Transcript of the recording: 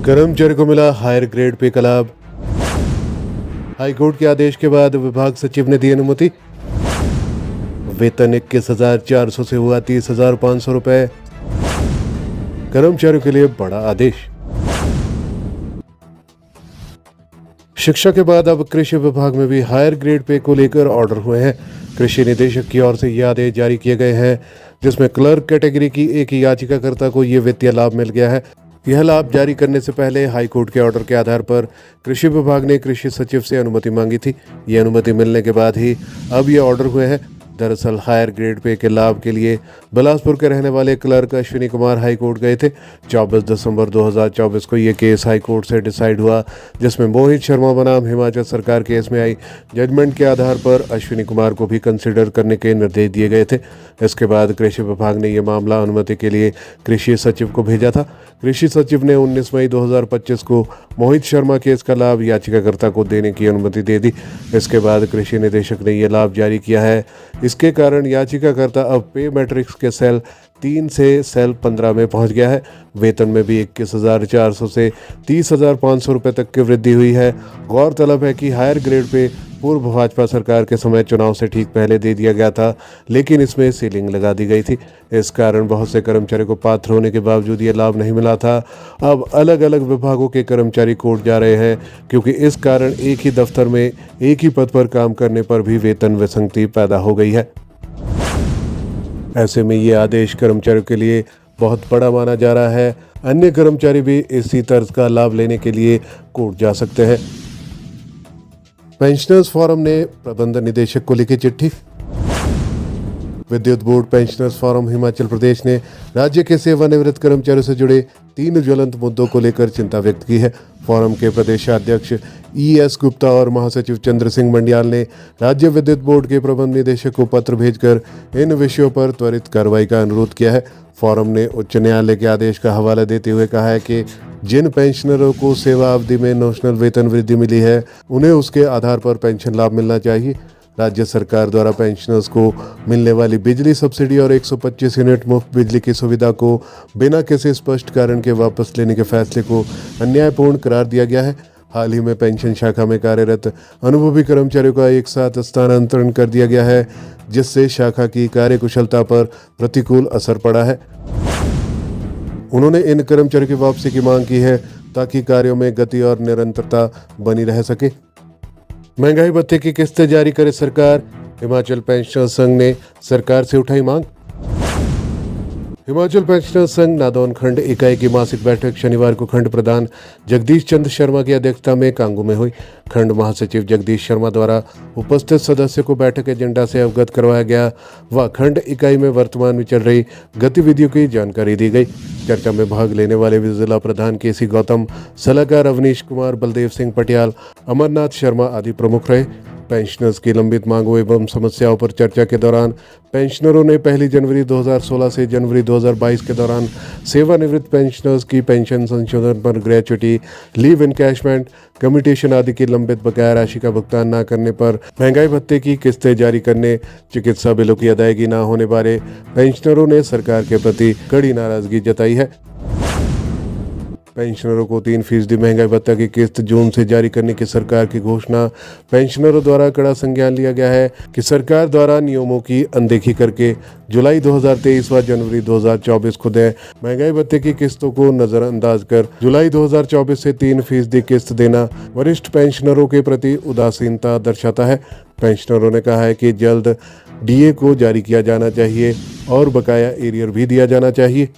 कर्मचारी को मिला हायर ग्रेड पे का लाभ। हाईकोर्ट के आदेश के बाद विभाग सचिव ने दी अनुमति। वेतन 21,400 से हुआ 30,500 रुपए। कर्मचारियों के लिए बड़ा आदेश। शिक्षा के बाद अब कृषि विभाग में भी हायर ग्रेड पे को लेकर ऑर्डर हुए हैं। कृषि निदेशक की ओर से ये आदेश जारी किए गए हैं, जिसमें क्लर्क कैटेगरी की एक याचिकाकर्ता को ये वित्तीय लाभ मिल गया है। यह लाभ जारी करने से पहले हाईकोर्ट के ऑर्डर के आधार पर कृषि विभाग ने कृषि सचिव से अनुमति मांगी थी। ये अनुमति मिलने के बाद ही अब ये ऑर्डर हुए हैं। दरअसल हायर ग्रेड पे के लाभ के लिए बिलासपुर के रहने वाले क्लर्क अश्विनी कुमार हाईकोर्ट गए थे। 24 दिसंबर 2024 को ये केस हाईकोर्ट से डिसाइड हुआ, जिसमें मोहित शर्मा बनाम हिमाचल सरकार केस में आई जजमेंट के आधार पर अश्विनी कुमार को भी कंसिडर करने के निर्देश दिए गए थे। इसके बाद कृषि विभाग ने यह मामला अनुमति के लिए कृषि सचिव को भेजा था। कृषि सचिव ने 19 मई 2025 को मोहित शर्मा केस का लाभ याचिकाकर्ता को देने की अनुमति दे दी। इसके बाद कृषि निदेशक ने यह लाभ जारी किया है। इसके कारण याचिकाकर्ता अब पे मैट्रिक्स के सेल 3 से सेल 15 में पहुंच गया है। वेतन में भी 21,400 से 30,500 रुपए तक की वृद्धि हुई है। गौरतलब है कि हायर ग्रेड पे पूर्व भाजपा सरकार के समय चुनाव से ठीक पहले दे दिया गया था, लेकिन इसमें सीलिंग लगा दी गई थी। इस कारण बहुत से कर्मचारियों को पात्र होने के बावजूद ये लाभ नहीं मिला था। अब अलग अलग विभागों के कर्मचारी कोर्ट जा रहे हैं, क्योंकि इस कारण एक ही दफ्तर में एक ही पद पर काम करने पर भी वेतन विसंगति पैदा हो गई है। ऐसे में ये आदेश कर्मचारियों के लिए बहुत बड़ा माना जा रहा है। अन्य कर्मचारी भी इसी तर्ज का लाभ लेने के लिए कोर्ट जा सकते हैं। पेंशनर्स फोरम ने प्रबंध निदेशक को लिखी चिट्ठी। विद्युत board pensioners forum Himachal Pradesh ने राज्य के सेवानिवृत्त कर्मचारियों से जुड़े 3 ज्वलंत मुद्दों को लेकर चिंता व्यक्त की है। फोरम के प्रदेशाध्यक्ष ES गुप्ता और महासचिव चंद्र सिंह मंडियाल ने राज्य विद्युत बोर्ड के प्रबंध निदेशक को पत्र भेजकर इन विषयों पर त्वरित कार्रवाई का अनुरोध किया है। फोरम ने उच्च न्यायालय के आदेश का हवाला देते हुए कहा है कि जिन पेंशनरों को सेवा अवधि में नॉमिनल वेतन वृद्धि मिली है, उन्हें उसके आधार पर पेंशन लाभ मिलना चाहिए। राज्य सरकार द्वारा पेंशनर्स को मिलने वाली बिजली सब्सिडी और 125 यूनिट मुफ्त बिजली की सुविधा को बिना किसी स्पष्ट कारण के वापस लेने के फैसले को अन्यायपूर्ण करार दिया गया है। हाल ही में पेंशन शाखा में कार्यरत अनुभवी कर्मचारियों का एक साथ स्थानांतरण कर दिया गया है, जिससे शाखा की कार्यकुशलता पर प्रतिकूल असर पड़ा है। उन्होंने इन कर्मचारियों की वापसी की मांग की है, ताकि कार्यों में गति और निरंतरता बनी रह सके। महंगाई भत्ते की किस्तें जारी करे सरकार। हिमाचल पेंशनर्स संघ ने सरकार से उठाई मांग। हिमाचल पेंशनर्स संघ नादौन खंड इकाई की मासिक बैठक शनिवार को खंड प्रधान जगदीश चंद्र शर्मा की अध्यक्षता में कांगू में हुई। खंड महासचिव जगदीश शर्मा द्वारा उपस्थित सदस्यों को बैठक एजेंडा से अवगत करवाया गया व खंड इकाई में वर्तमान में चल रही गतिविधियों की जानकारी दी गई। चर्चा में भाग लेने वाले जिला प्रधान KC गौतम, सलाहकार अवनीश कुमार, बलदेव सिंह पटियाल, अमरनाथ शर्मा आदि प्रमुख रहे। पेंशनर्स की लंबित मांगों एवं समस्याओं पर चर्चा के दौरान पेंशनरों ने 1 जनवरी 2016 से जनवरी 2022 के दौरान सेवानिवृत्त पेंशनर्स की पेंशन संशोधन पर ग्रेच्युटी, लीव इनकैशमेंट, कम्यूटेशन आदि की लंबित बकाया राशि का भुगतान न करने पर, महंगाई भत्ते की किस्तें जारी करने, चिकित्सा बिलों की अदायगी न होने बारे पेंशनरों ने सरकार के प्रति कड़ी नाराजगी जताई है। पेंशनरों को 3% महंगाई भत्ता की किस्त जून से जारी करने की सरकार की घोषणा। पेंशनरों द्वारा कड़ा संज्ञान लिया गया है कि सरकार द्वारा नियमों की अनदेखी करके जुलाई 2023 व जनवरी 2024 को दें महंगाई भत्ते की किस्तों को नजरअंदाज कर जुलाई 2024 से 3% किस्त देना वरिष्ठ पेंशनरों के प्रति उदासीनता दर्शाता है। पेंशनरों ने कहा है कि जल्द DA को जारी किया जाना चाहिए और बकाया एरियर भी दिया जाना चाहिए।